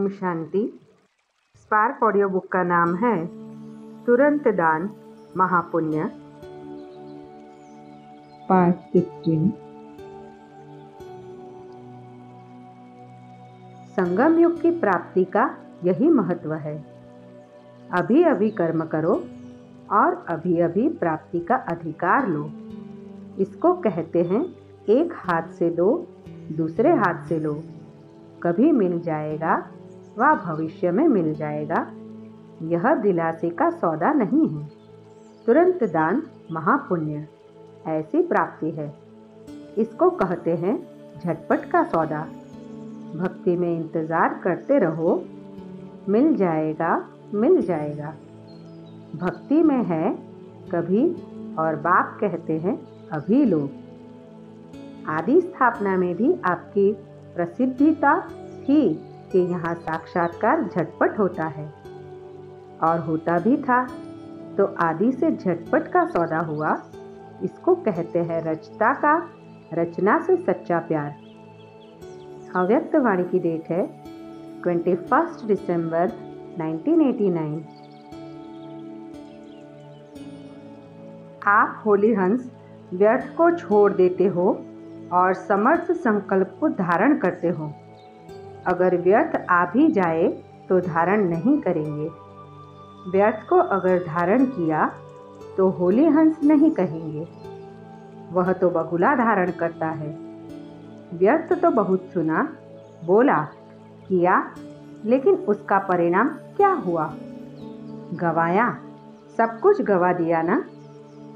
Om Shanti. Spark audio book का नाम है तुरंत दान महापुण्य। पार्ट 16। संगम युग की प्राप्ति का यही महत्व है। अभी अभी कर्म करो और अभी अभी प्राप्ति का अधिकार लो। इसको कहते हैं एक हाथ से दो, दूसरे हाथ से लो। कभी मिल जाएगा व भविष्य में मिल जाएगा। यह दिलासे का सौदा नहीं है। तुरंत दान महापुण्य ऐसी प्राप्ति है। इसको कहते हैं झटपट का सौदा। भक्ति में इंतजार करते रहो, मिल जाएगा मिल जाएगा। भक्ति में है कभी और बाप कहते हैं अभी लो। आदि स्थापना में भी आपकी प्रसिद्धता थी कि यहाँ साक्षात्कार झटपट होता है और होता भी था, तो आदि से झटपट का सौदा हुआ। इसको कहते हैं रचता का रचना से सच्चा प्यार। अव्यक्त वाणी की डेट है 21 दिसंबर 1989। आप होली हंस व्यर्थ को छोड़ देते हो और समर्थ संकल्प को धारण करते हो। अगर व्यर्थ आ भी जाए तो धारण नहीं करेंगे। व्यर्थ को अगर धारण किया तो होली हंस नहीं कहेंगे। वह तो बहुला धारण करता है। व्यर्थ तो बहुत सुना, बोला, किया, लेकिन उसका परिणाम क्या हुआ? गवाया, सब कुछ गवा दिया ना।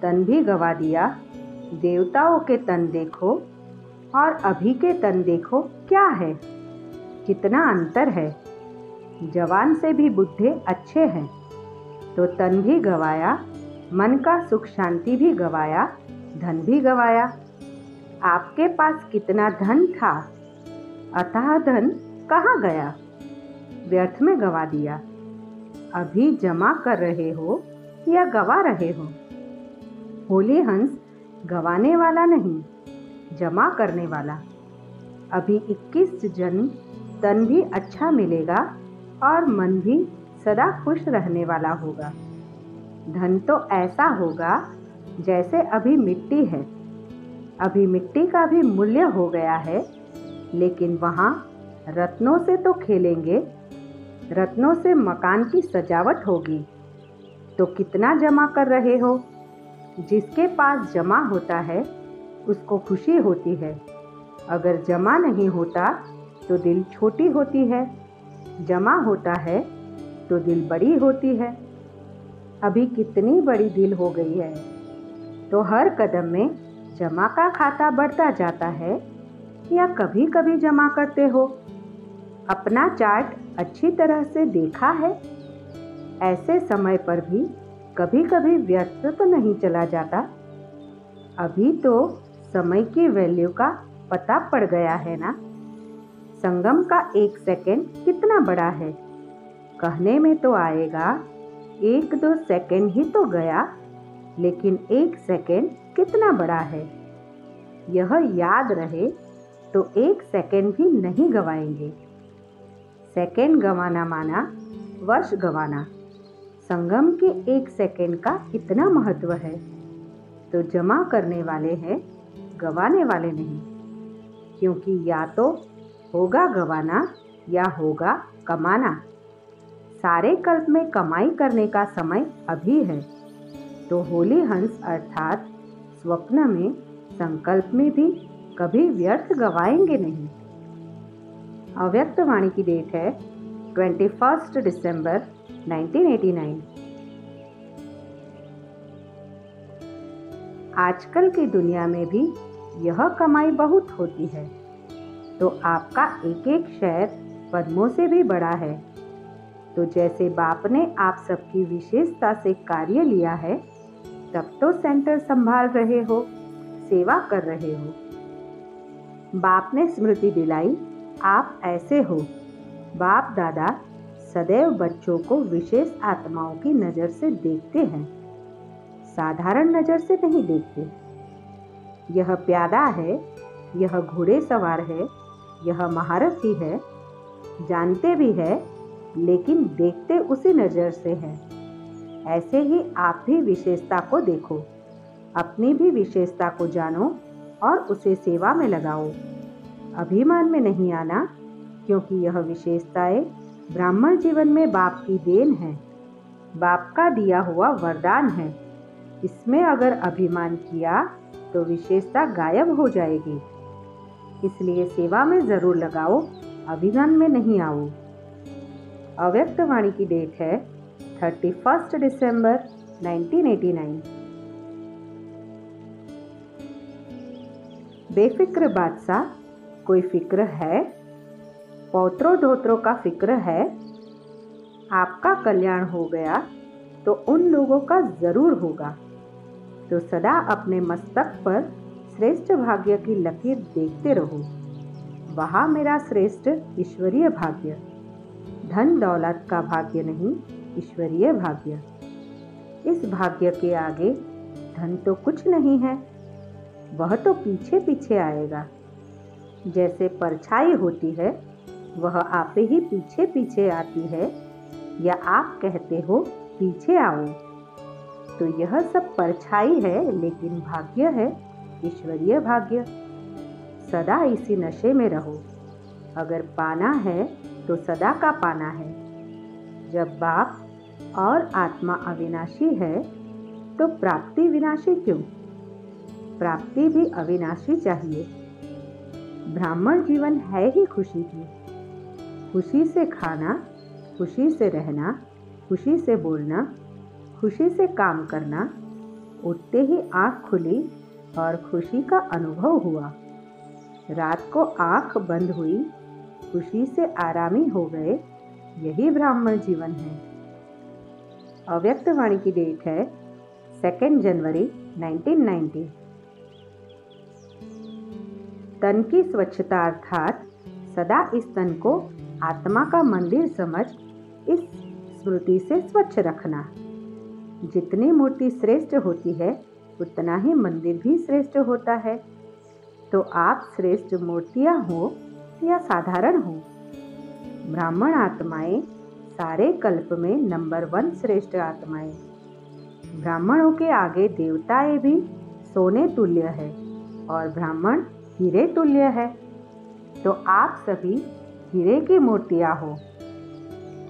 तन भी गवा दिया। देवताओं के तन देखो और अभी के तन देखो, क्या है, कितना अंतर है। जवान से भी बुढ़े अच्छे हैं। तो तन भी गवाया, मन का सुख शांति भी गवाया, धन भी गवाया। आपके पास कितना धन था, अतः धन कहाँ गया? व्यर्थ में गवा दिया। अभी जमा कर रहे हो या गवा रहे हो? होली हंस गवाने वाला नहीं, जमा करने वाला। अभी 21 जन्म तन भी अच्छा मिलेगा और मन भी सदा खुश रहने वाला होगा। धन तो ऐसा होगा जैसे अभी मिट्टी है। अभी मिट्टी का भी मूल्य हो गया है, लेकिन वहाँ रत्नों से तो खेलेंगे। रत्नों से मकान की सजावट होगी। तो कितना जमा कर रहे हो? जिसके पास जमा होता है उसको खुशी होती है। अगर जमा नहीं होता तो दिल छोटी होती है। जमा होता है तो दिल बड़ी होती है। अभी कितनी बड़ी दिल हो गई है। तो हर कदम में जमा का खाता बढ़ता जाता है या कभी कभी जमा करते हो? अपना चार्ट अच्छी तरह से देखा है? ऐसे समय पर भी कभी कभी व्यर्थ तो नहीं चला जाता। अभी तो समय की वैल्यू का पता पड़ गया है ना। संगम का 1 सेकंड कितना बड़ा है? कहने में तो आएगा 1-2 सेकंड ही तो गया, लेकिन 1 सेकंड कितना बड़ा है। यह याद रहे तो 1 सेकंड भी नहीं गवाएंगे। सेकंड गंवाना माना वर्ष गंवाना। संगम के 1 सेकंड का इतना महत्व है। तो जमा करने वाले हैं, गंवाने वाले नहीं। क्योंकि या तो होगा गंवाना या होगा कमाना। सारे कल्प में कमाई करने का समय अभी है। तो होली हंस अर्थात स्वप्न में, संकल्प में भी कभी व्यर्थ गवाएंगे नहीं। अव्यक्त वाणी की डेट है 21 दिसंबर 1989। आजकल की दुनिया में भी यह कमाई बहुत होती है। तो आपका एक एक शेयर पद्मों से भी बड़ा है। तो जैसे बाप ने आप सबकी विशेषता से कार्य लिया है, तब तो सेंटर संभाल रहे हो, सेवा कर रहे हो। बाप ने स्मृति दिलाई, आप ऐसे हो। बाप दादा सदैव बच्चों को विशेष आत्माओं की नज़र से देखते हैं, साधारण नज़र से नहीं देखते। यह प्यादा है, यह घोड़े सवार है, यह महारथी है, जानते भी है लेकिन देखते उसी नज़र से हैं। ऐसे ही आप भी विशेषता को देखो, अपनी भी विशेषता को जानो और उसे सेवा में लगाओ। अभिमान में नहीं आना, क्योंकि यह विशेषताएं ब्राह्मण जीवन में बाप की देन है, बाप का दिया हुआ वरदान है। इसमें अगर अभिमान किया तो विशेषता गायब हो जाएगी। इसलिए सेवा में जरूर लगाओ, अभिमान में नहीं आओ। अव्यक्त वाणी की डेट है 31 दिसंबर 1989। बेफिक्र बादशाह, कोई फिक्र है? पौत्रों धोत्रों का फिक्र है? आपका कल्याण हो गया तो उन लोगों का जरूर होगा। तो सदा अपने मस्तक पर श्रेष्ठ भाग्य की लकीर देखते रहो। वहाँ मेरा श्रेष्ठ ईश्वरीय भाग्य, धन दौलत का भाग्य नहीं, ईश्वरीय भाग्य। इस भाग्य के आगे धन तो कुछ नहीं है, वह तो पीछे पीछे आएगा। जैसे परछाई होती है, वह आप ही पीछे पीछे आती है, या आप कहते हो पीछे आओ। तो यह सब परछाई है, लेकिन भाग्य है ईश्वरीय भाग्य। सदा इसी नशे में रहो। अगर पाना है तो सदा का पाना है। जब बाप और आत्मा अविनाशी है तो प्राप्ति विनाशी क्यों? प्राप्ति भी अविनाशी चाहिए। ब्राह्मण जीवन है ही खुशी की। खुशी से खाना, खुशी से रहना, खुशी से बोलना, खुशी से काम करना। उठते ही आँख खुली और खुशी का अनुभव हुआ। रात को आँख बंद हुई, खुशी से आरामी हो गए। यही ब्राह्मण जीवन है। अव्यक्त वाणी की डेट है 2 जनवरी 1990। तन की स्वच्छता अर्थात सदा इस तन को आत्मा का मंदिर समझ इस स्मृति से स्वच्छ रखना। जितनी मूर्ति श्रेष्ठ होती है उतना ही मंदिर भी श्रेष्ठ होता है। तो आप श्रेष्ठ मूर्तियां हो या साधारण हो, ब्राह्मण आत्माएं सारे कल्प में नंबर 1 श्रेष्ठ आत्माएं। ब्राह्मणों के आगे देवताएं भी सोने तुल्य है और ब्राह्मण हीरे तुल्य है। तो आप सभी हीरे की मूर्तियां हो।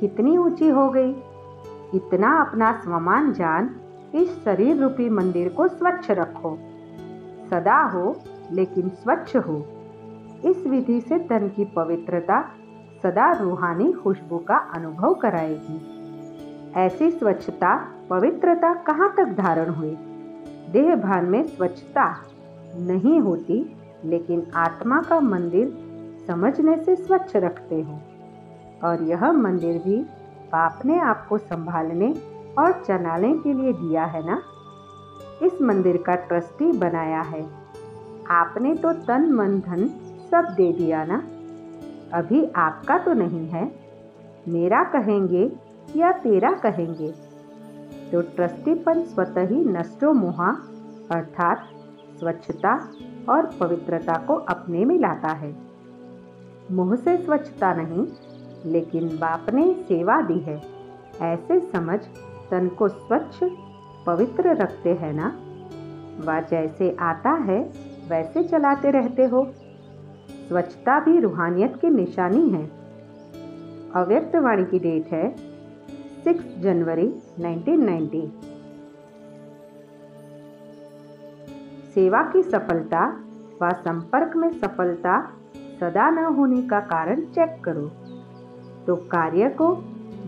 कितनी ऊंची हो गई। इतना अपना स्वमान जान इस शरीर रूपी मंदिर को स्वच्छ रखो। सदा हो लेकिन स्वच्छ हो। इस विधि से तन की पवित्रता सदा रूहानी खुशबू का अनुभव कराएगी। ऐसी स्वच्छता पवित्रता कहाँ तक धारण हुई? देह भान में स्वच्छता नहीं होती, लेकिन आत्मा का मंदिर समझने से स्वच्छ रखते हो। और यह मंदिर भी बाप ने आपको संभालने और चलाने के लिए दिया है ना। इस मंदिर का ट्रस्टी बनाया है। आपने तो तन मन धन सब दे दिया ना। अभी आपका तो नहीं है। मेरा कहेंगे या तेरा कहेंगे। तो ट्रस्टीपन स्वतः ही नष्टो मोहा अर्थात स्वच्छता और पवित्रता को अपने में लाता है। मुँह से स्वच्छता नहीं, लेकिन बाप ने सेवा दी है ऐसे समझ तन को स्वच्छ पवित्र रखते हैं ना। वह जैसे आता है वैसे चलाते रहते हो। स्वच्छता भी रूहानियत की निशानी है। अव्यक्त वाणी की डेट है 6 जनवरी 1990। सेवा की सफलता व संपर्क में सफलता सदा न होने का कारण चेक करो। तो कार्य को,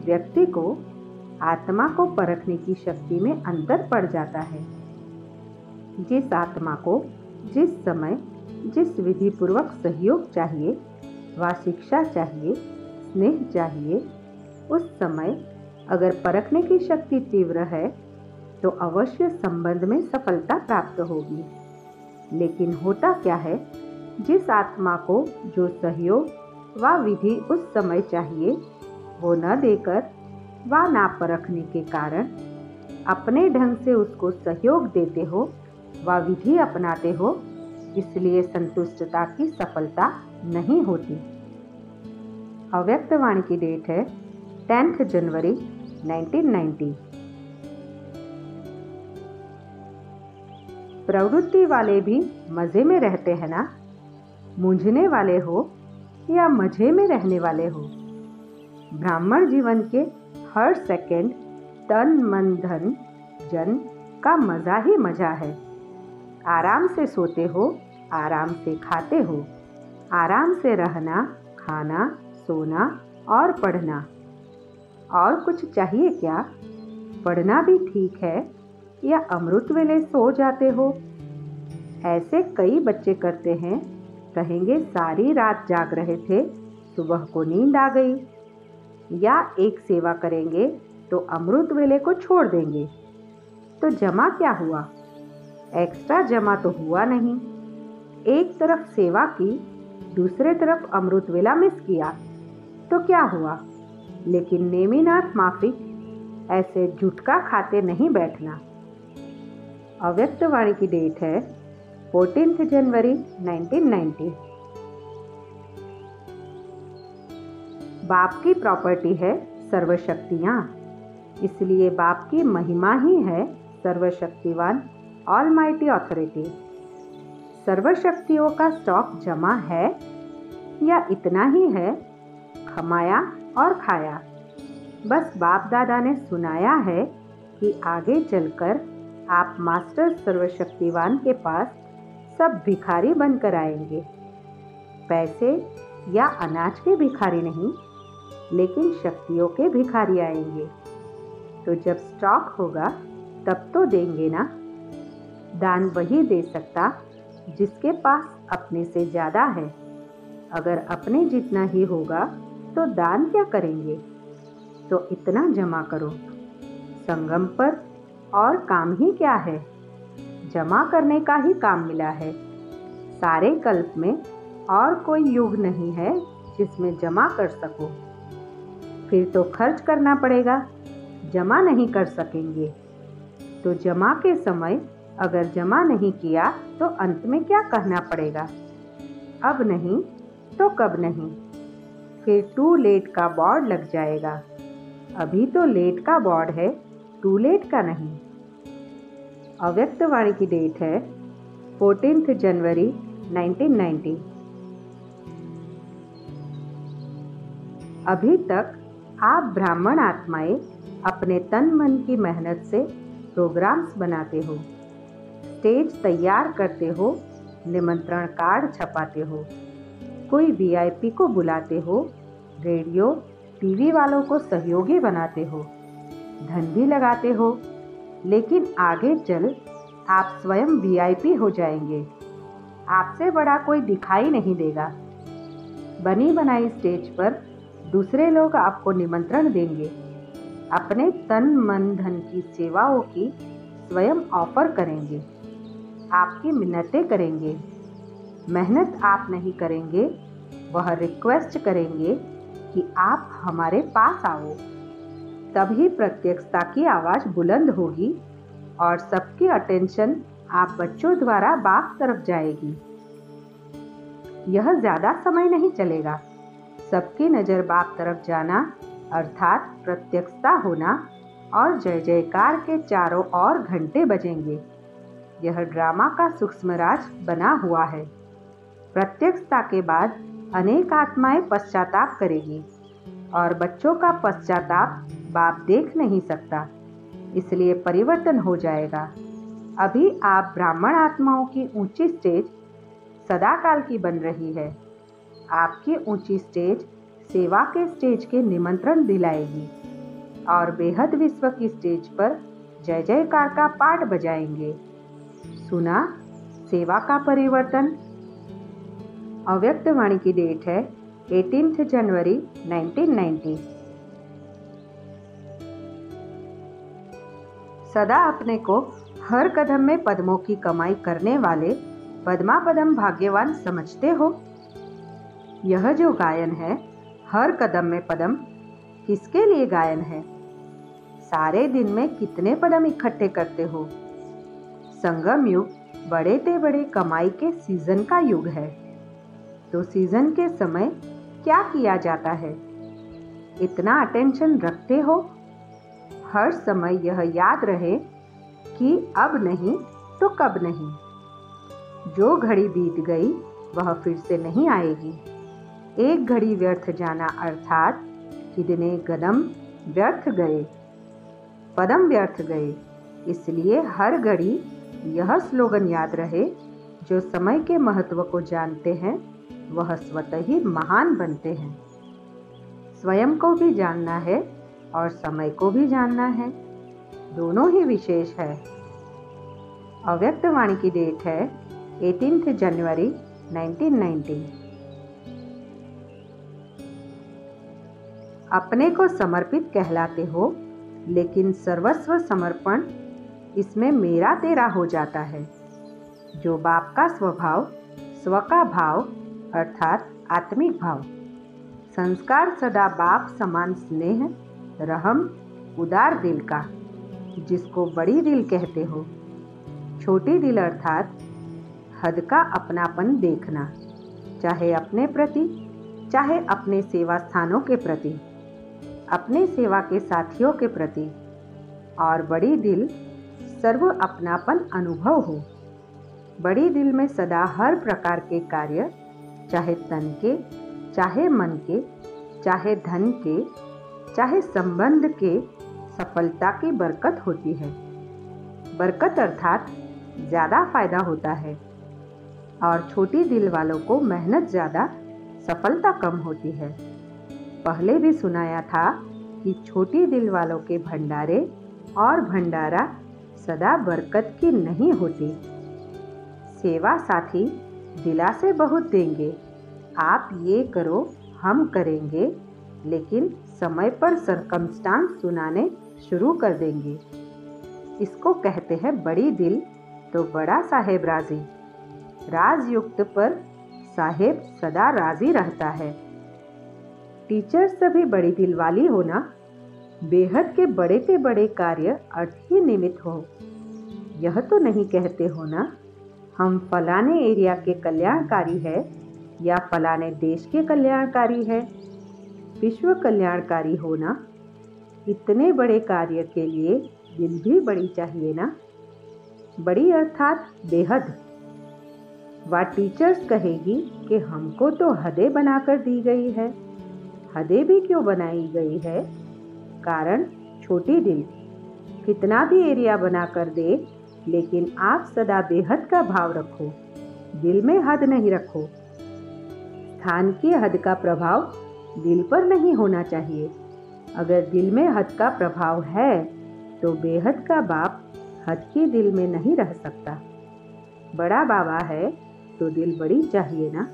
व्यक्ति को, आत्मा को परखने की शक्ति में अंतर पड़ जाता है। जिस आत्मा को जिस समय जिस विधि पूर्वक सहयोग चाहिए व शिक्षा चाहिए, स्नेह चाहिए, उस समय अगर परखने की शक्ति तीव्र है तो अवश्य संबंध में सफलता प्राप्त होगी। लेकिन होता क्या है, जिस आत्मा को जो सहयोग व विधि उस समय चाहिए वो न देकर व ना परखने के कारण अपने ढंग से उसको सहयोग देते हो व विधि अपनाते हो, इसलिए संतुष्टता की सफलता नहीं होती। अव्यक्त वाणी की डेट है 10 जनवरी 1990। प्रवृत्ति वाले भी मज़े में रहते हैं ना, मूंझने वाले हो या मज़े में रहने वाले हो। ब्राह्मण जीवन के हर सेकंड तन मन धन जन का मज़ा ही मज़ा है। आराम से सोते हो, आराम से खाते हो, आराम से रहना, खाना, सोना और पढ़ना। और कुछ चाहिए क्या? पढ़ना भी ठीक है या अमृत वेले सो जाते हो? ऐसे कई बच्चे करते हैं, कहेंगे सारी रात जाग रहे थे, सुबह को नींद आ गई। या एक सेवा करेंगे तो अमृत वेले को छोड़ देंगे। तो जमा क्या हुआ? एक्स्ट्रा जमा तो हुआ नहीं। एक तरफ सेवा की, दूसरे तरफ अमृत वेला मिस किया, तो क्या हुआ? लेकिन नेमिनाथ माफिक ऐसे जुटका खाते नहीं बैठना। अव्यक्त वाणी की डेट है 14 जनवरी 1990। बाप की प्रॉपर्टी है सर्वशक्तियाँ, इसलिए बाप की महिमा ही है सर्वशक्तिवान ऑलमाइटी अथॉरिटी। सर्वशक्तियों का स्टॉक जमा है या इतना ही है, कमाया और खाया? बस बाप दादा ने सुनाया है कि आगे चलकर आप मास्टर सर्वशक्तिवान के पास सब भिखारी बनकर आएंगे। पैसे या अनाज के भिखारी नहीं, लेकिन शक्तियों के भिखारी आएंगे। तो जब स्टॉक होगा तब तो देंगे ना। दान वही दे सकता जिसके पास अपने से ज़्यादा है। अगर अपने जितना ही होगा तो दान क्या करेंगे? तो इतना जमा करो। संगम पर और काम ही क्या है? जमा करने का ही काम मिला है। सारे कल्प में और कोई युग नहीं है जिसमें जमा कर सको। फिर तो खर्च करना पड़ेगा, जमा नहीं कर सकेंगे। तो जमा के समय अगर जमा नहीं किया तो अंत में क्या कहना पड़ेगा? अब नहीं तो कब नहीं। फिर टू लेट का बोर्ड लग जाएगा। अभी तो लेट का बोर्ड है, टू लेट का नहीं। अव्यक्त वाणी की डेट है 14 जनवरी 1990। अभी तक आप ब्राह्मण आत्माएं अपने तन मन की मेहनत से प्रोग्राम्स बनाते हो, स्टेज तैयार करते हो, निमंत्रण कार्ड छपाते हो, कोई वीआईपी को बुलाते हो, रेडियो टीवी वालों को सहयोगी बनाते हो, धन भी लगाते हो। लेकिन आगे चल आप स्वयं वीआईपी हो जाएंगे। आपसे बड़ा कोई दिखाई नहीं देगा। बनी बनाई स्टेज पर दूसरे लोग आपको निमंत्रण देंगे। अपने तन मन धन की सेवाओं की स्वयं ऑफर करेंगे, आपकी मिन्नतें करेंगे। मेहनत आप नहीं करेंगे, वह रिक्वेस्ट करेंगे कि आप हमारे पास आओ। तभी प्रत्यक्षता की आवाज़ बुलंद होगी और सबकी अटेंशन आप बच्चों द्वारा बाप तरफ जाएगी। यह ज़्यादा समय नहीं चलेगा। सबकी नज़र बाप तरफ जाना अर्थात प्रत्यक्षता होना और जय जयकार के चारों ओर घंटे बजेंगे। यह ड्रामा का सूक्ष्म राज बना हुआ है। प्रत्यक्षता के बाद अनेक आत्माएं पश्चाताप करेगी और बच्चों का पश्चाताप बाप देख नहीं सकता, इसलिए परिवर्तन हो जाएगा। अभी आप ब्राह्मण आत्माओं की ऊंची स्टेज सदाकाल की बन रही है। आपकी ऊंची स्टेज सेवा के स्टेज के निमंत्रण दिलाएगी और बेहद विश्व की स्टेज पर जय जयकार का पाठ बजाएंगे। सुना सेवा का परिवर्तन? अव्यक्त वाणी की डेट है 18 जनवरी 1990। सदा अपने को हर कदम में पद्मों की कमाई करने वाले पद्मा पदम भाग्यवान समझते हो? यह जो गायन है हर कदम में पदम, किसके लिए गायन है? सारे दिन में कितने पदम इकट्ठे करते हो? संगम युग बड़े ते बड़े कमाई के सीजन का युग है। तो सीजन के समय क्या किया जाता है? इतना अटेंशन रखते हो? हर समय यह याद रहे कि अब नहीं तो कब नहीं। जो घड़ी बीत गई वह फिर से नहीं आएगी। एक घड़ी व्यर्थ जाना अर्थात कितने कदम व्यर्थ गए, पदम व्यर्थ गए। इसलिए हर घड़ी यह स्लोगन याद रहे, जो समय के महत्व को जानते हैं वह स्वतः ही महान बनते हैं। स्वयं को भी जानना है और समय को भी जानना है, दोनों ही विशेष है। अव्यक्त वाणी की डेट है 18 जनवरी 1990। अपने को समर्पित कहलाते हो, लेकिन सर्वस्व समर्पण इसमें मेरा तेरा हो जाता है। जो बाप का स्वभाव, स्व का भाव अर्थात आत्मिक भाव, संस्कार सदा बाप समान स्नेह, रहम, उदार दिल का, जिसको बड़ी दिल कहते हो। छोटी दिल अर्थात हद का अपनापन देखना, चाहे अपने प्रति, चाहे अपने सेवा स्थानों के प्रति, अपने सेवा के साथियों के प्रति। और बड़ी दिल सर्व अपनापन अनुभव हो। बड़ी दिल में सदा हर प्रकार के कार्य, चाहे तन के, चाहे मन के, चाहे धन के, चाहे संबंध के, सफलता की बरकत होती है। बरकत अर्थात ज़्यादा फायदा होता है। और छोटी दिल वालों को मेहनत ज़्यादा, सफलता कम होती है। पहले भी सुनाया था कि छोटी दिल वालों के भंडारे और भंडारा सदा बरकत की नहीं होती। सेवा साथी दिलासे बहुत देंगे, आप ये करो हम करेंगे, लेकिन समय पर सरकमस्टांस सुनाने शुरू कर देंगे। इसको कहते हैं बड़ी दिल तो बड़ा साहेब राजी। राजयुक्त पर साहेब सदा राजी रहता है। टीचर सभी बड़ी दिल वाली होना, बेहद के बड़े कार्य अर्थ ही निमित्त हो। यह तो नहीं कहते हो ना हम फलाने एरिया के कल्याणकारी है या फलाने देश के कल्याणकारी है। विश्व कल्याणकारी होना, इतने बड़े कार्य के लिए दिल भी बड़ी चाहिए ना। बड़ी अर्थात बेहद। वह टीचर्स कहेगी कि हमको तो हदें बनाकर दी गई है। हदें भी क्यों बनाई गई है? कारण छोटी दिल कितना भी एरिया बनाकर दे, लेकिन आप सदा बेहद का भाव रखो, दिल में हद नहीं रखो। स्थान की हद का प्रभाव दिल पर नहीं होना चाहिए। अगर दिल में हद का प्रभाव है तो बेहद का बाप हद की दिल में नहीं रह सकता। बड़ा बाबा है तो दिल बड़ी चाहिए ना।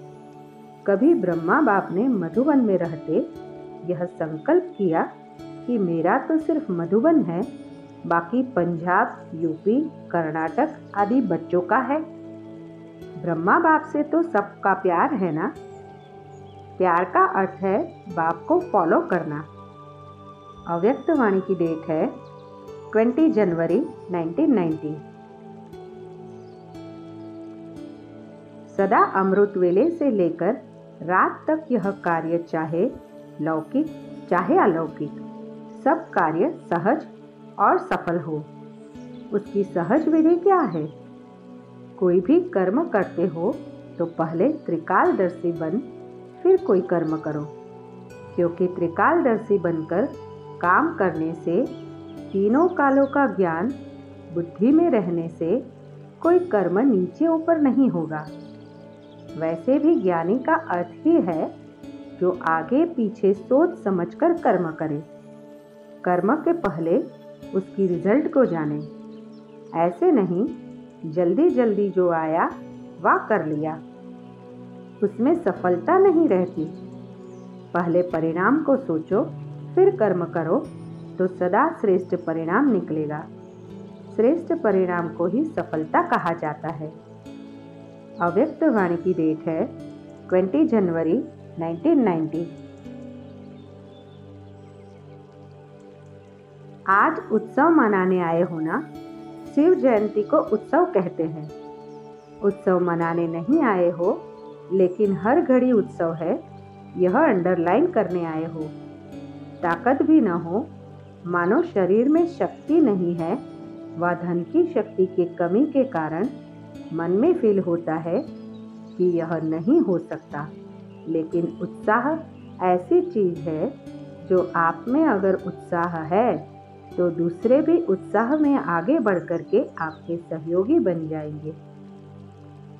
कभी ब्रह्मा बाप ने मधुबन में रहते यह संकल्प किया कि मेरा तो सिर्फ मधुबन है, बाकी पंजाब, यूपी, कर्नाटक आदि बच्चों का है। ब्रह्मा बाप से तो सबका प्यार है ना। प्यार का अर्थ है बाप को फॉलो करना। अव्यक्त वाणी की डेट है 20 जनवरी 1990। सदा अमृत वेले से लेकर रात तक यह कार्य, चाहे लौकिक चाहे अलौकिक, सब कार्य सहज और सफल हो। उसकी सहज विधि क्या है? कोई भी कर्म करते हो तो पहले त्रिकालदर्शी बन फिर कोई कर्म करो, क्योंकि त्रिकालदर्शी बनकर काम करने से, तीनों कालों का ज्ञान बुद्धि में रहने से कोई कर्म नीचे ऊपर नहीं होगा। वैसे भी ज्ञानी का अर्थ ही है जो आगे पीछे सोच समझकर कर्म करे, कर्म के पहले उसकी रिजल्ट को जाने। ऐसे नहीं जल्दी जल्दी जो आया वह कर लिया, उसमें सफलता नहीं रहती। पहले परिणाम को सोचो फिर कर्म करो तो सदा श्रेष्ठ परिणाम निकलेगा। श्रेष्ठ परिणाम को ही सफलता कहा जाता है। अव्यक्त वाणी की डेट है 20 जनवरी 1990। आज उत्सव मनाने आए हो ना। शिव जयंती को उत्सव कहते हैं। उत्सव मनाने नहीं आए हो, लेकिन हर घड़ी उत्सव है, यह अंडरलाइन करने आए हो। ताकत भी न हो, मानो शरीर में शक्ति नहीं है, व धन की शक्ति की कमी के कारण मन में फील होता है कि यह नहीं हो सकता। लेकिन उत्साह ऐसी चीज है जो आप में अगर उत्साह है तो दूसरे भी उत्साह में आगे बढ़ कर के आपके सहयोगी बन जाएंगे।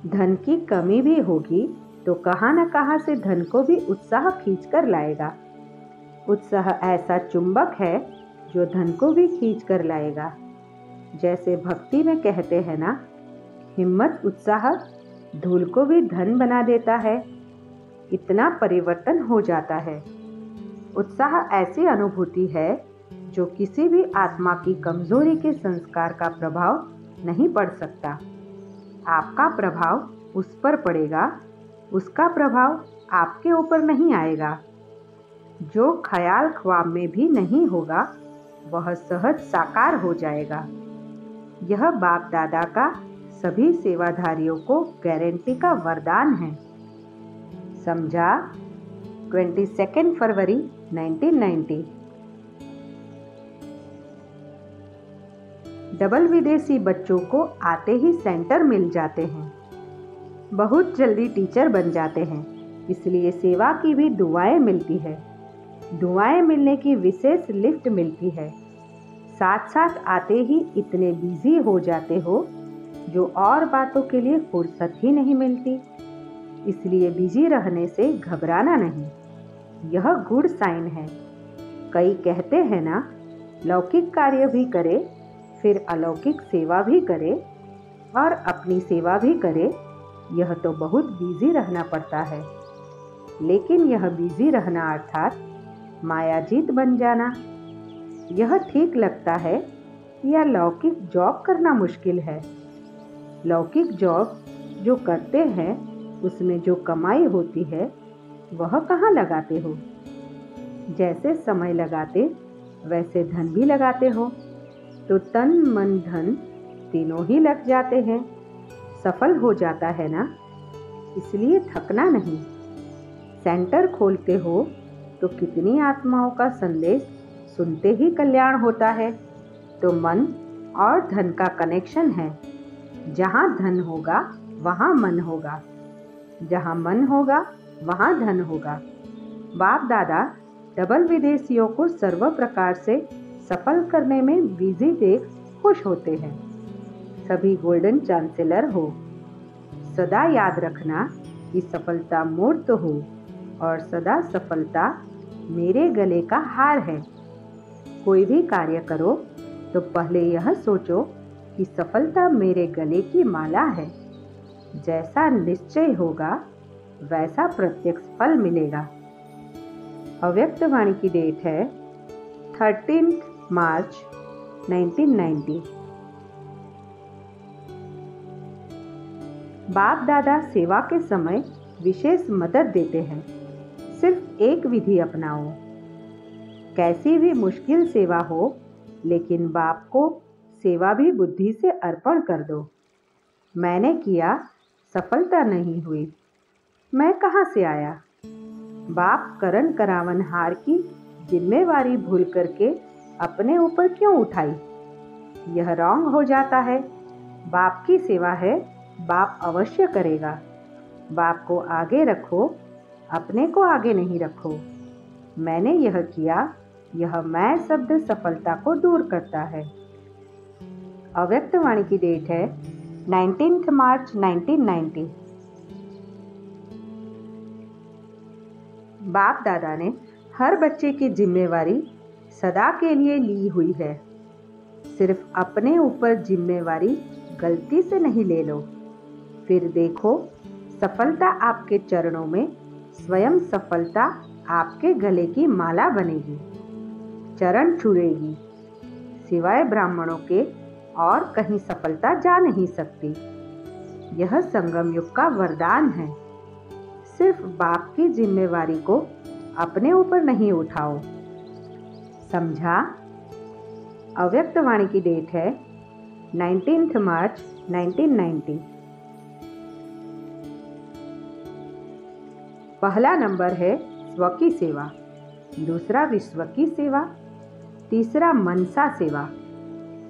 धन की कमी भी होगी तो कहाँ न कहाँ से धन को भी उत्साह खींच कर लाएगा। उत्साह ऐसा चुंबक है जो धन को भी खींच कर लाएगा। जैसे भक्ति में कहते हैं ना, हिम्मत उत्साह धूल को भी धन बना देता है। इतना परिवर्तन हो जाता है। उत्साह ऐसी अनुभूति है जो किसी भी आत्मा की कमजोरी के संस्कार का प्रभाव नहीं पड़ सकता। आपका प्रभाव उस पर पड़ेगा, उसका प्रभाव आपके ऊपर नहीं आएगा। जो ख्याल ख्वाब में भी नहीं होगा वह सहज साकार हो जाएगा। यह बाप दादा का सभी सेवाधारियों को गारंटी का वरदान है। समझा? 22 फरवरी 1990। डबल विदेशी बच्चों को आते ही सेंटर मिल जाते हैं, बहुत जल्दी टीचर बन जाते हैं, इसलिए सेवा की भी दुआएं मिलती है। दुआएं मिलने की विशेष लिफ्ट मिलती है। साथ साथ आते ही इतने बिजी हो जाते हो जो और बातों के लिए फुर्सत ही नहीं मिलती। इसलिए बिजी रहने से घबराना नहीं, यह गुड साइन है। कई कहते हैं ना, लौकिक कार्य भी करे, फिर अलौकिक सेवा भी करे और अपनी सेवा भी करे। यह तो बहुत बिजी रहना पड़ता है। लेकिन यह बिजी रहना अर्थात मायाजीत बन जाना, यह ठीक लगता है या लौकिक जॉब करना मुश्किल है? लौकिक जॉब जो करते हैं उसमें जो कमाई होती है वह कहाँ लगाते हो? जैसे समय लगाते वैसे धन भी लगाते हो, तो तन मन धन तीनों ही लग जाते हैं। सफल हो जाता है ना, इसलिए थकना नहीं। सेंटर खोलते हो तो कितनी आत्माओं का संदेश सुनते ही कल्याण होता है। तो मन और धन का कनेक्शन है। जहाँ धन होगा वहाँ मन होगा, जहाँ मन होगा वहाँ धन होगा। बाप दादा डबल विदेशियों को सर्व प्रकार से सफल करने में बिजी देख खुश होते हैं। सभी गोल्डन चांसलर हो। सदा याद रखना कि सफलता मूर्त हो और सदा सफलता मेरे गले का हार है। कोई भी कार्य करो तो पहले यह सोचो कि सफलता मेरे गले की माला है। जैसा निश्चय होगा वैसा प्रत्यक्ष फल मिलेगा। अव्यक्त वाणी की डेट है 13 मार्च 1990। बाप दादा सेवा के समय विशेष मदद देते हैं। सिर्फ एक विधि अपनाओ। कैसी भी मुश्किल सेवा हो, लेकिन बाप को सेवा भी बुद्धि से अर्पण कर दो। मैंने किया, सफलता नहीं हुई, मैं कहाँ से आया? बाप करण करावन हार की जिम्मेवारी भूल करके अपने ऊपर क्यों उठाई? यह रॉन्ग हो जाता है। बाप की सेवा है, बाप अवश्य करेगा। बाप को आगे रखो, अपने को आगे नहीं रखो। मैंने यह किया, यह मैं शब्द सफलता को दूर करता है। अव्यक्त वाणी की डेट है 19 मार्च 1990। बाप दादा ने हर बच्चे की जिम्मेवारी सदा के लिए ली हुई है। सिर्फ अपने ऊपर जिम्मेवारी गलती से नहीं ले लो। फिर देखो, सफलता आपके चरणों में, स्वयं सफलता आपके गले की माला बनेगी, चरण छुएगी। सिवाय ब्राह्मणों के और कहीं सफलता जा नहीं सकती। यह संगम युग का वरदान है। सिर्फ बाप की जिम्मेवारी को अपने ऊपर नहीं उठाओ। समझा? अव्यक्त वाणी की डेट है 19 मार्च 1990। पहला नंबर है स्व की सेवा, दूसरा विश्व की सेवा, तीसरा मनसा सेवा।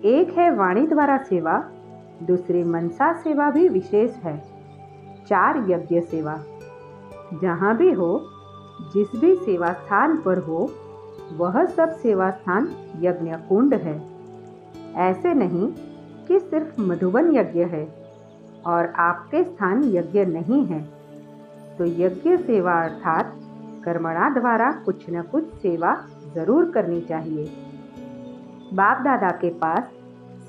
एक है वाणी द्वारा सेवा, दूसरी मनसा सेवा भी विशेष है। 4 यज्ञ सेवा। जहाँ भी हो, जिस भी सेवा स्थान पर हो, वह सब सेवा स्थान यज्ञ कुंड है। ऐसे नहीं कि सिर्फ मधुबन यज्ञ है और आपके स्थान यज्ञ नहीं है। तो यज्ञ सेवा अर्थात कर्मणा द्वारा कुछ न कुछ सेवा जरूर करनी चाहिए। बाप दादा के पास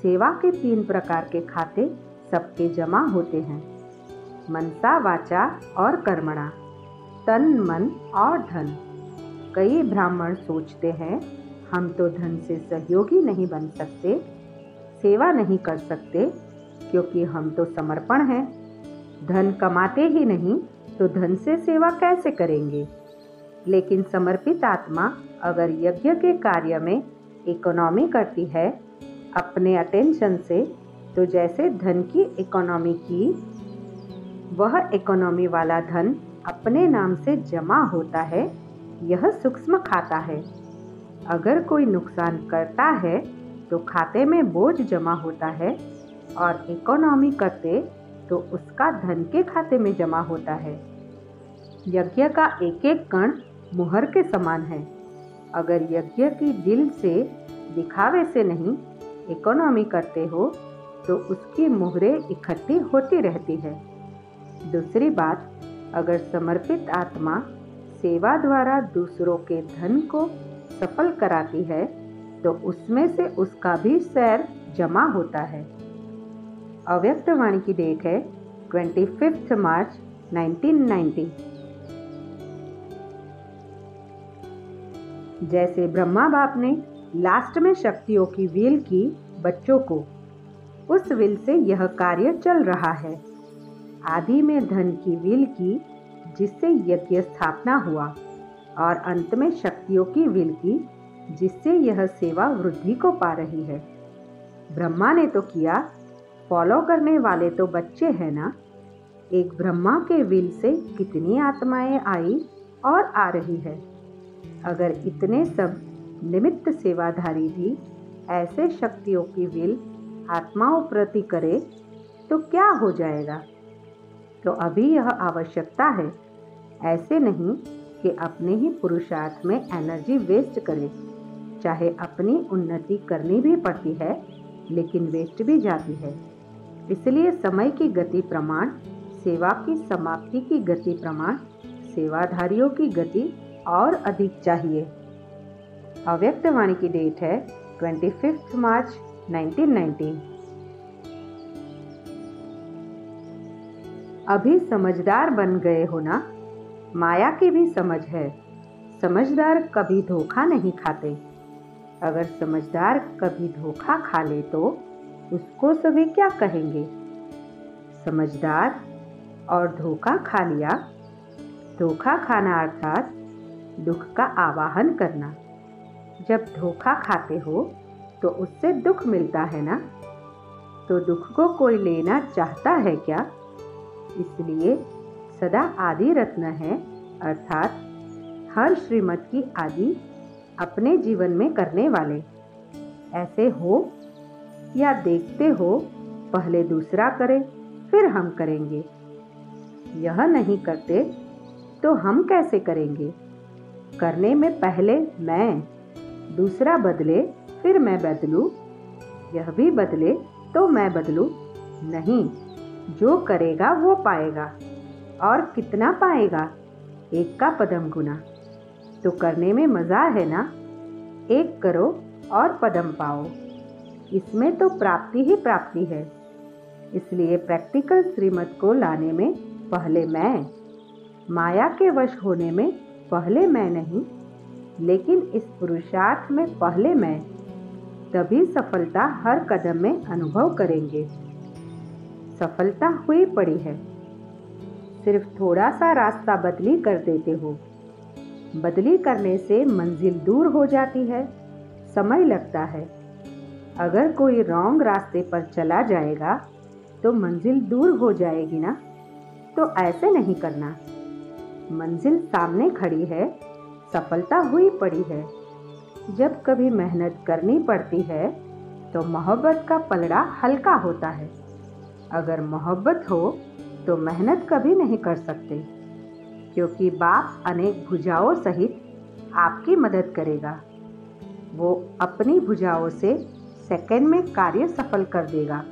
सेवा के 3 प्रकार के खाते सबके जमा होते हैं, मनसा, वाचा और कर्मणा, तन, मन और धन। कई ब्राह्मण सोचते हैं हम तो धन से सहयोगी नहीं बन सकते, सेवा नहीं कर सकते क्योंकि हम तो समर्पण हैं। धन कमाते ही नहीं तो धन से सेवा कैसे करेंगे। लेकिन समर्पित आत्मा अगर यज्ञ के कार्य में इकोनॉमी करती है अपने अटेंशन से, तो जैसे धन की इकोनॉमी की, वह इकोनॉमी वाला धन अपने नाम से जमा होता है। यह सूक्ष्म खाता है। अगर कोई नुकसान करता है तो खाते में बोझ जमा होता है और इकोनॉमी करते तो उसका धन के खाते में जमा होता है। यज्ञ का एक एक कण मुहर के समान है। अगर यज्ञ की दिल से दिखावे से नहीं इकोनॉमी करते हो तो उसकी मुहरें इकट्ठी होती रहती है। दूसरी बात, अगर समर्पित आत्मा सेवा द्वारा दूसरों के धन को सफल कराती है तो उसमें से उसका भी शेयर जमा होता है। अव्यक्त वाणी की डेट है 25 मार्च 1990। जैसे ब्रह्मा बाप ने लास्ट में शक्तियों की व्हील की बच्चों को, उस व्हील से यह कार्य चल रहा है। आदि में धन की व्हील की जिससे यज्ञ स्थापना हुआ और अंत में शक्तियों की व्हील की जिससे यह सेवा वृद्धि को पा रही है। ब्रह्मा ने तो किया, फॉलो करने वाले तो बच्चे हैं ना। एक ब्रह्मा के व्हील से कितनी आत्माएं आई और आ रही है। अगर इतने सब निमित्त सेवाधारी भी ऐसे शक्तियों की व्हील आत्माओं प्रति करे तो क्या हो जाएगा। तो अभी यह आवश्यकता है, ऐसे नहीं कि अपने ही पुरुषार्थ में एनर्जी वेस्ट करे। चाहे अपनी उन्नति करनी भी पड़ती है लेकिन वेस्ट भी जाती है। इसलिए समय की गति प्रमाण, सेवा की समाप्ति की गति प्रमाण, सेवाधारियों की गति और अधिक चाहिए। अव्यक्त वाणी की डेट है 25 मार्च 1990। अभी समझदार बन गए हो ना। माया की भी समझ है। समझदार कभी धोखा नहीं खाते। अगर समझदार कभी धोखा खा ले तो उसको सभी क्या कहेंगे। समझदार और धोखा खा लिया। धोखा खाना अर्थात दुख का आवाहन करना। जब धोखा खाते हो तो उससे दुख मिलता है ना। तो दुख को कोई लेना चाहता है क्या। इसलिए सदा आदि रत्न है, अर्थात हर श्रीमत की आदि अपने जीवन में करने वाले। ऐसे हो या देखते हो, पहले दूसरा करे फिर हम करेंगे। यह नहीं करते तो हम कैसे करेंगे। करने में पहले मैं, दूसरा बदले फिर मैं बदलूं, यह भी बदले तो मैं बदलूं। नहीं, जो करेगा वो पाएगा। और कितना पाएगा। 1 का पदम गुना। तो करने में मज़ा है ना। 1 करो और पदम पाओ। इसमें तो प्राप्ति ही प्राप्ति है। इसलिए प्रैक्टिकल श्रीमत को लाने में पहले मैं, माया के वश होने में पहले मैं नहीं, लेकिन इस पुरुषार्थ में पहले मैं, तभी सफलता हर कदम में अनुभव करेंगे। सफलता हुई पड़ी है। सिर्फ थोड़ा सा रास्ता बदली कर देते हो। बदली करने से मंजिल दूर हो जाती है, समय लगता है। अगर कोई रॉन्ग रास्ते पर चला जाएगा तो मंजिल दूर हो जाएगी ना। तो ऐसे नहीं करना। मंजिल सामने खड़ी है, सफलता हुई पड़ी है। जब कभी मेहनत करनी पड़ती है तो मोहब्बत का पलड़ा हल्का होता है। अगर मोहब्बत हो तो मेहनत कभी नहीं कर सकते, क्योंकि बाप अनेक भुजाओं सहित आपकी मदद करेगा। वो अपनी भुजाओं से सेकंड में कार्य सफल कर देगा।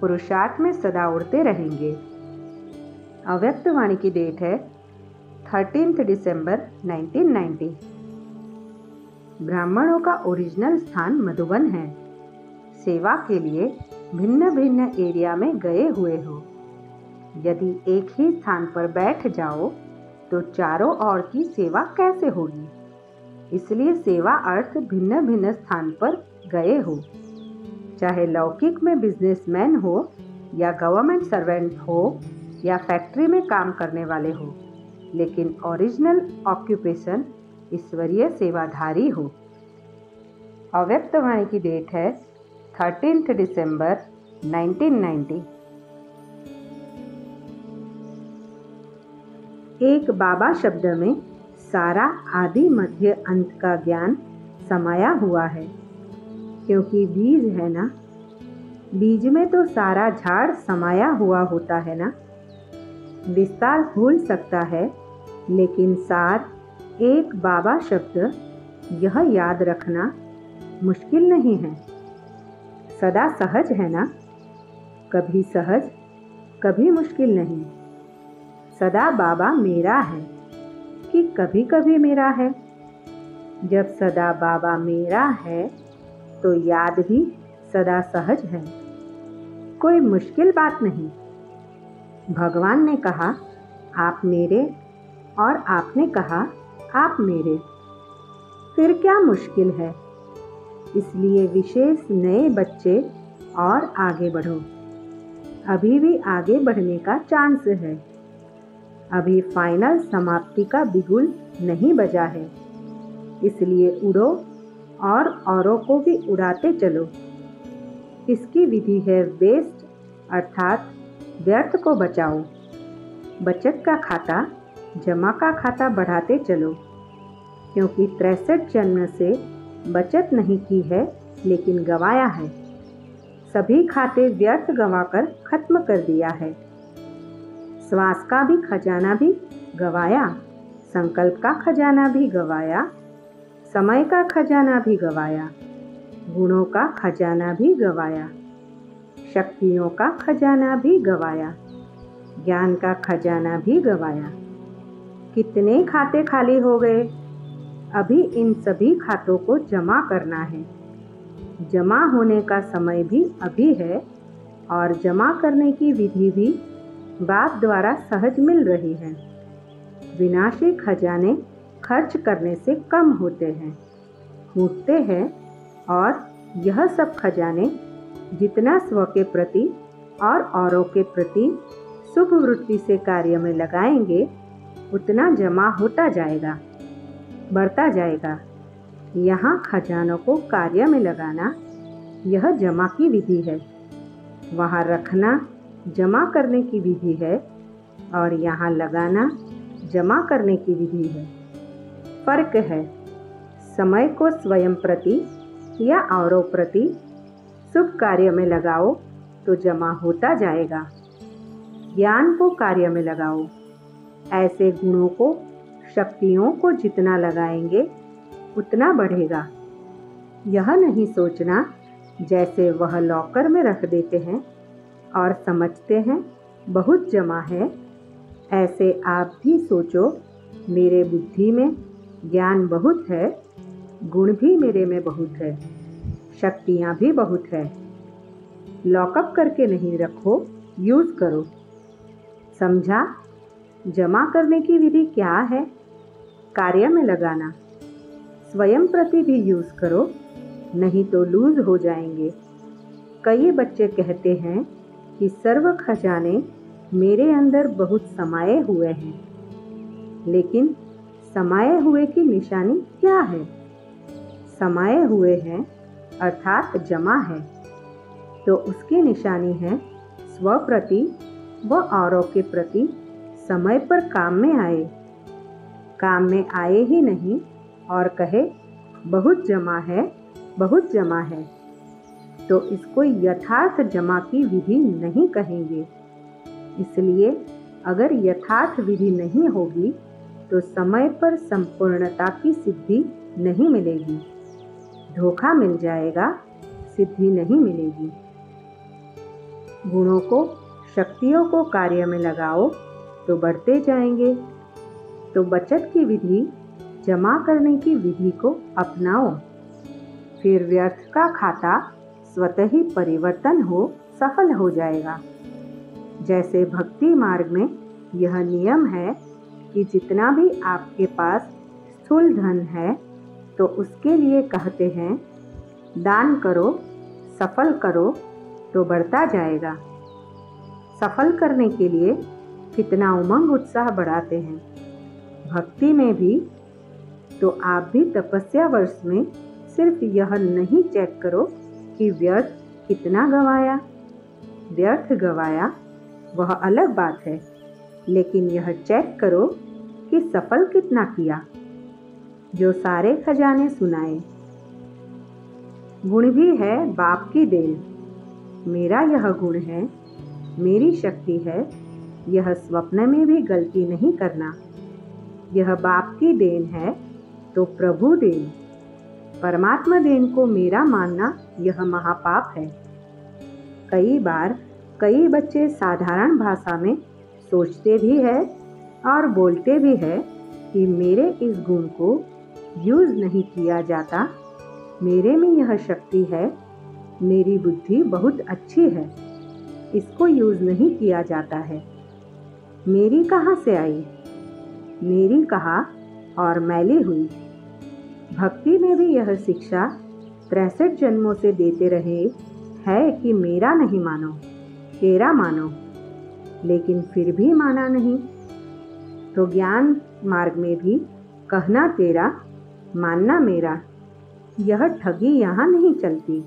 पुरुषार्थ में सदा उड़ते रहेंगे। अव्यक्त वाणी की डेट है 13 दिसंबर 1990। ब्राह्मणों का ओरिजिनल स्थान मधुबन है। सेवा के लिए भिन्न भिन्न एरिया में गए हुए हो। यदि एक ही स्थान पर बैठ जाओ तो चारों ओर की सेवा कैसे होगी? इसलिए सेवा अर्थ भिन्न भिन्न स्थान पर गए हो। चाहे लौकिक में बिजनेसमैन हो या गवर्नमेंट सर्वेंट हो या फैक्ट्री में काम करने वाले हो, लेकिन ओरिजिनल ऑक्यूपेशन ईश्वरीय सेवाधारी हो। अव्यक्त वाणी की डेट है 13 दिसंबर 1990। एक बाबा शब्द में सारा आदि मध्य अंत का ज्ञान समाया हुआ है, क्योंकि बीज है ना, बीज में तो सारा झाड़ समाया हुआ होता है ना। विस्तार भूल सकता है, लेकिन सार एक बाबा शब्द यह याद रखना मुश्किल नहीं है। सदा सहज है ना, कभी सहज कभी मुश्किल नहीं। सदा बाबा मेरा है कि कभी कभी मेरा है। जब सदा बाबा मेरा है तो याद भी सदा सहज है। कोई मुश्किल बात नहीं। भगवान ने कहा आप मेरे और आपने कहा आप मेरे, फिर क्या मुश्किल है? इसलिए विशेष नए बच्चे और आगे बढ़ो। अभी भी आगे बढ़ने का चांस है। अभी फाइनल समाप्ति का बिगुल नहीं बजा है। इसलिए उड़ो और औरों को भी उड़ाते चलो। इसकी विधि है वेस्ट, अर्थात व्यर्थ को बचाओ। बचत का खाता, जमा का खाता बढ़ाते चलो, क्योंकि 63 जन्म से बचत नहीं की है, लेकिन गंवाया है। सभी खाते व्यर्थ गंवाकर खत्म कर दिया है। श्वास का भी खजाना भी गंवाया, संकल्प का खजाना भी गंवाया, समय का खजाना भी गंवाया, गुणों का खजाना भी गंवाया, शक्तियों का खजाना भी गंवाया, ज्ञान का खजाना भी गंवाया। कितने खाते खाली हो गए? अभी इन सभी खातों को जमा करना है। जमा होने का समय भी अभी है और जमा करने की विधि भी बाप द्वारा सहज मिल रही है। विनाशी खजाने खर्च करने से कम होते हैं, फूटते हैं, और यह सब खजाने जितना स्व के प्रति और औरों के प्रति शुभ वृत्ति से कार्य में लगाएंगे, उतना जमा होता जाएगा, बढ़ता जाएगा। यहाँ खजानों को कार्य में लगाना यह जमा की विधि है। वहाँ रखना जमा करने की विधि है, और यहाँ लगाना जमा करने की विधि है। फर्क है, समय को स्वयं प्रति या औरों प्रति शुभ कार्य में लगाओ तो जमा होता जाएगा। ज्ञान को कार्य में लगाओ। ऐसे गुणों को, शक्तियों को जितना लगाएंगे उतना बढ़ेगा। यह नहीं सोचना जैसे वह लॉकर में रख देते हैं और समझते हैं बहुत जमा है। ऐसे आप भी सोचो, मेरे बुद्धि में ज्ञान बहुत है, गुण भी मेरे में बहुत है, शक्तियाँ भी बहुत है। लॉकअप करके नहीं रखो, यूज़ करो। समझा? जमा करने की विधि क्या है? कार्य में लगाना। स्वयं प्रति भी यूज़ करो, नहीं तो लूज हो जाएंगे। कई बच्चे कहते हैं कि सर्व खजाने मेरे अंदर बहुत समाये हुए हैं, लेकिन समाये हुए की निशानी क्या है? समाये हुए हैं अर्थात जमा है, तो उसकी निशानी है स्व प्रति व औरों के प्रति समय पर काम में आए। काम में आए ही नहीं और कहे बहुत जमा है, बहुत जमा है, तो इसको यथार्थ जमा की विधि नहीं कहेंगे। इसलिए अगर यथार्थ विधि नहीं होगी तो समय पर संपूर्णता की सिद्धि नहीं मिलेगी। धोखा मिल जाएगा, सिद्धि नहीं मिलेगी। गुणों को, शक्तियों को कार्य में लगाओ तो बढ़ते जाएंगे। तो बचत की विधि, जमा करने की विधि को अपनाओ, फिर व्यर्थ का खाता स्वतः ही परिवर्तन हो, सफल हो जाएगा। जैसे भक्ति मार्ग में यह नियम है कि जितना भी आपके पास स्थूल धन है तो उसके लिए कहते हैं दान करो, सफल करो तो बढ़ता जाएगा। सफल करने के लिए कितना उमंग उत्साह बढ़ाते हैं। भक्ति में भी तो आप भी तपस्या वर्ष में सिर्फ यह नहीं चेक करो कि व्यर्थ कितना गंवाया। व्यर्थ गंवाया वह अलग बात है, लेकिन यह चेक करो कि सफल कितना किया। जो सारे खजाने सुनाए। गुण भी है बाप की देन। मेरा यह गुण है, मेरी शक्ति है, यह स्वप्न में भी गलती नहीं करना। यह बाप की देन है तो प्रभु देन। परमात्मा देन को मेरा मानना यह महापाप है। कई बार कई बच्चे साधारण भाषा में सोचते भी है और बोलते भी है कि मेरे इस गुण को यूज नहीं किया जाता, मेरे में यह शक्ति है, मेरी बुद्धि बहुत अच्छी है, इसको यूज नहीं किया जाता है। मेरी कहाँ से आई? मेरी कहा और मैली हुई। भक्ति में भी यह शिक्षा 63 जन्मों से देते रहे है कि मेरा नहीं मानो, तेरा मानो, लेकिन फिर भी माना नहीं। तो ज्ञान मार्ग में भी कहना तेरा, मानना मेरा, यह ठगी यहाँ नहीं चलती।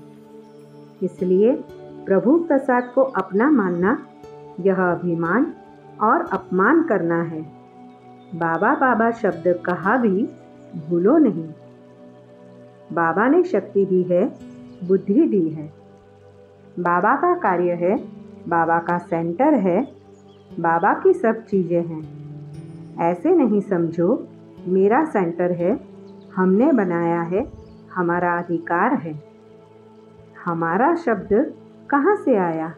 इसलिए प्रभु प्रसाद को अपना मानना यह अभिमान और अपमान करना है। बाबा बाबा शब्द कहा भी भूलो नहीं। बाबा ने शक्ति दी है, बुद्धि दी है। बाबा का कार्य है, बाबा का सेंटर है, बाबा की सब चीज़ें हैं। ऐसे नहीं समझो मेरा सेंटर है, हमने बनाया है, हमारा अधिकार है। हमारा शब्द कहाँ से आया?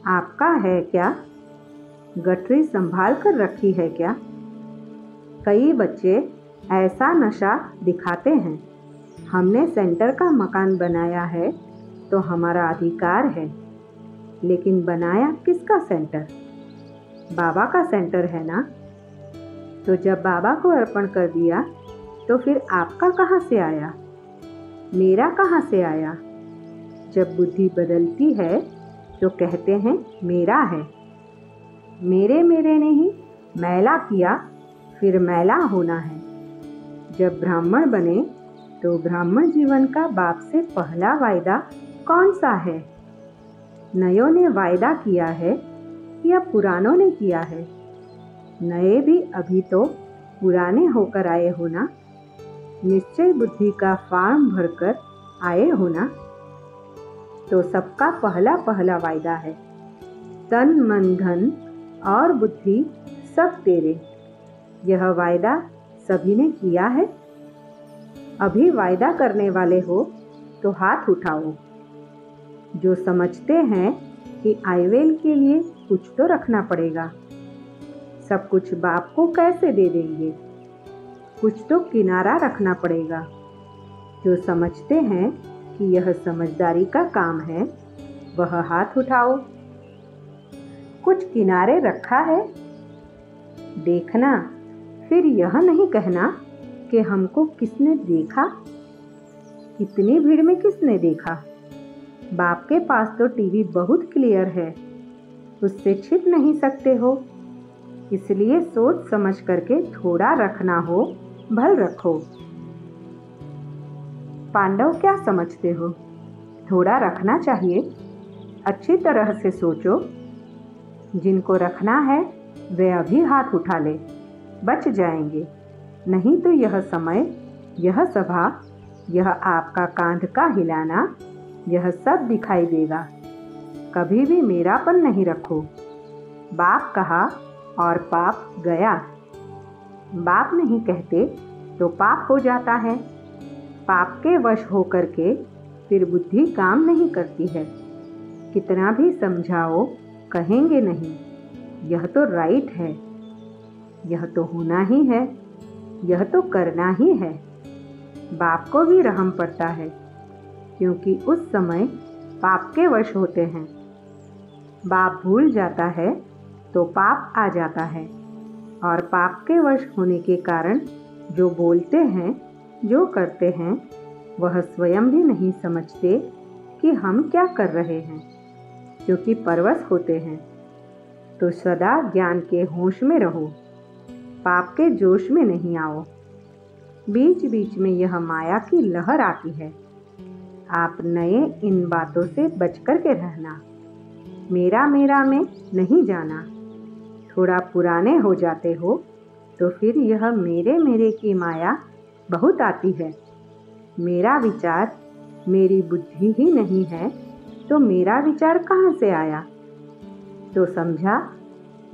आपका है क्या? गठरी संभाल कर रखी है क्या? कई बच्चे ऐसा नशा दिखाते हैं, हमने सेंटर का मकान बनाया है तो हमारा अधिकार है। लेकिन बनाया किसका सेंटर? बाबा का सेंटर है ना। तो जब बाबा को अर्पण कर दिया तो फिर आपका कहाँ से आया? मेरा कहाँ से आया? जब बुद्धि बदलती है तो कहते हैं मेरा है। मेरे ने ही मैला किया, फिर मैला होना है। जब ब्राह्मण बने तो ब्राह्मण जीवन का बाप से पहला वायदा कौन सा है? नयों ने वायदा किया है या पुरानों ने किया है? नए भी अभी तो पुराने होकर आए हो ना। निश्चय बुद्धि का फॉर्म भरकर आए हो ना। तो सबका पहला पहला वायदा है, तन मन धन और बुद्धि सब तेरे। यह वायदा सभी ने किया है। अभी वायदा करने वाले हो तो हाथ उठाओ। जो समझते हैं कि आईवेल के लिए कुछ तो रखना पड़ेगा, सब कुछ बाप को कैसे दे देंगे? कुछ तो किनारा रखना पड़ेगा। जो समझते हैं कि यह समझदारी का काम है, वह हाथ उठाओ। कुछ किनारे रखा है? देखना, फिर यह नहीं कहना कि हमको किसने देखा। इतनी भीड़ में किसने देखा? बाप के पास तो टीवी बहुत क्लियर है, उससे छिप नहीं सकते हो। इसलिए सोच समझ करके थोड़ा रखना हो, भल रखो। पांडव क्या समझते हो? थोड़ा रखना चाहिए। अच्छी तरह से सोचो। जिनको रखना है वे अभी हाथ उठा ले, बच जाएंगे। नहीं तो यह समय, यह सभा, यह आपका कांध का हिलाना, यह सब दिखाई देगा। कभी भी मेरापन नहीं रखो। बाप कहा और पाप गया। बाप नहीं कहते तो पाप हो जाता है। पाप के वश होकर के फिर बुद्धि काम नहीं करती है। कितना भी समझाओ कहेंगे नहीं, यह तो राइट है, यह तो होना ही है, यह तो करना ही है। बाप को भी रहम पड़ता है, क्योंकि उस समय पाप के वश होते हैं। बाप भूल जाता है तो पाप आ जाता है, और पाप के वश होने के कारण जो बोलते हैं, जो करते हैं, वह स्वयं भी नहीं समझते कि हम क्या कर रहे हैं, क्योंकि परवश होते हैं। तो सदा ज्ञान के होश में रहो, पाप के जोश में नहीं आओ। बीच बीच में यह माया की लहर आती है, आप नए इन बातों से बचकर के रहना। मेरा मेरा में नहीं जाना। थोड़ा पुराने हो जाते हो तो फिर यह मेरे मेरे की माया बहुत आती है। मेरा विचार, मेरी बुद्धि ही नहीं है तो मेरा विचार कहाँ से आया? तो समझा,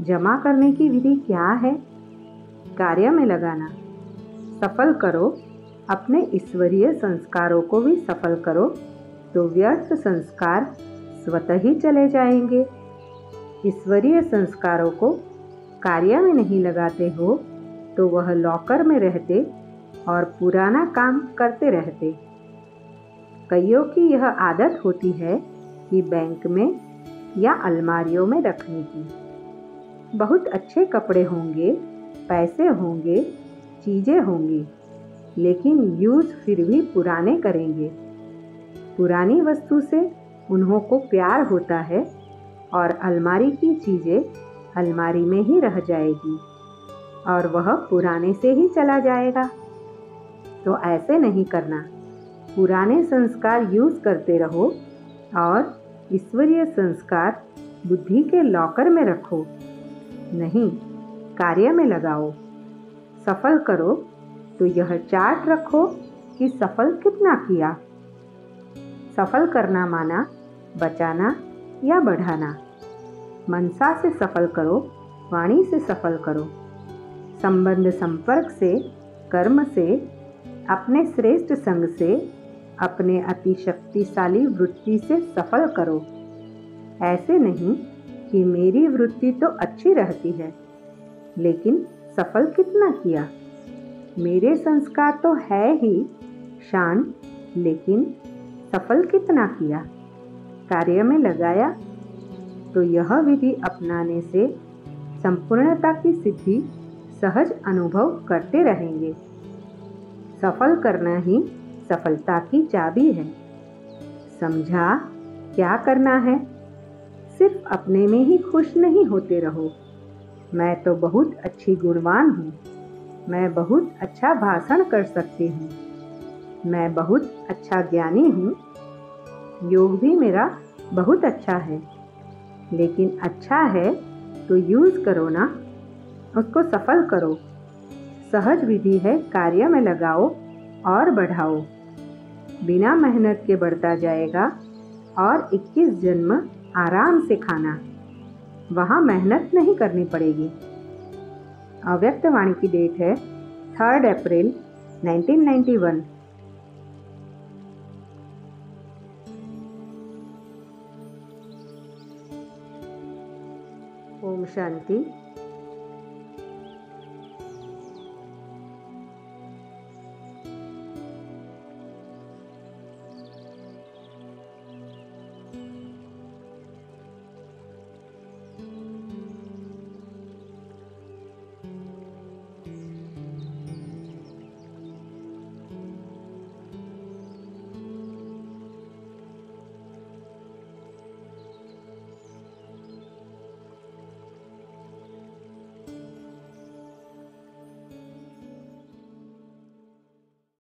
जमा करने की विधि क्या है? कार्य में लगाना। सफल करो, अपने ईश्वरीय संस्कारों को भी सफल करो, तो व्यर्थ संस्कार स्वतः ही चले जाएंगे। ईश्वरीय संस्कारों को कार्य में नहीं लगाते हो तो वह लॉकर में रहते और पुराना काम करते रहते। कईयों की यह आदत होती है कि बैंक में या अलमारियों में रखने की। बहुत अच्छे कपड़े होंगे, पैसे होंगे, चीज़ें होंगी, लेकिन यूज़ फिर भी पुराने करेंगे। पुरानी वस्तु से उन्हों को प्यार होता है और अलमारी की चीज़ें अलमारी में ही रह जाएगी और वह पुराने से ही चला जाएगा। तो ऐसे नहीं करना। पुराने संस्कार यूज़ करते रहो और ईश्वरीय संस्कार बुद्धि के लॉकर में रखो, नहीं कार्य में लगाओ। सफल करो तो यह चार्ट रखो कि सफल कितना किया। सफल करना माना बचाना या बढ़ाना। मनसा से सफल करो, वाणी से सफल करो, संबंध संपर्क से, कर्म से, अपने श्रेष्ठ संग से, अपने अति शक्तिशाली वृत्ति से सफल करो। ऐसे नहीं कि मेरी वृत्ति तो अच्छी रहती है, लेकिन सफल कितना किया। मेरे संस्कार तो है ही शान, लेकिन सफल कितना किया, कार्य में लगाया। तो यह विधि अपनाने से संपूर्णता की सिद्धि सहज अनुभव करते रहेंगे। सफल करना ही सफलता की चाबी है। समझा क्या करना है? सिर्फ अपने में ही खुश नहीं होते रहो। मैं तो बहुत अच्छी गुणवान हूँ, मैं बहुत अच्छा भाषण कर सकती हूँ, मैं बहुत अच्छा ज्ञानी हूँ, योग भी मेरा बहुत अच्छा है। लेकिन अच्छा है तो यूज़ करो ना, उसको सफल करो। सहज विधि है, कार्य में लगाओ और बढ़ाओ। बिना मेहनत के बढ़ता जाएगा और 21 जन्म आराम से खाना, वहाँ मेहनत नहीं करनी पड़ेगी। अव्यक्त वाणी की डेट है 3 अप्रैल 1991। ओम शांति।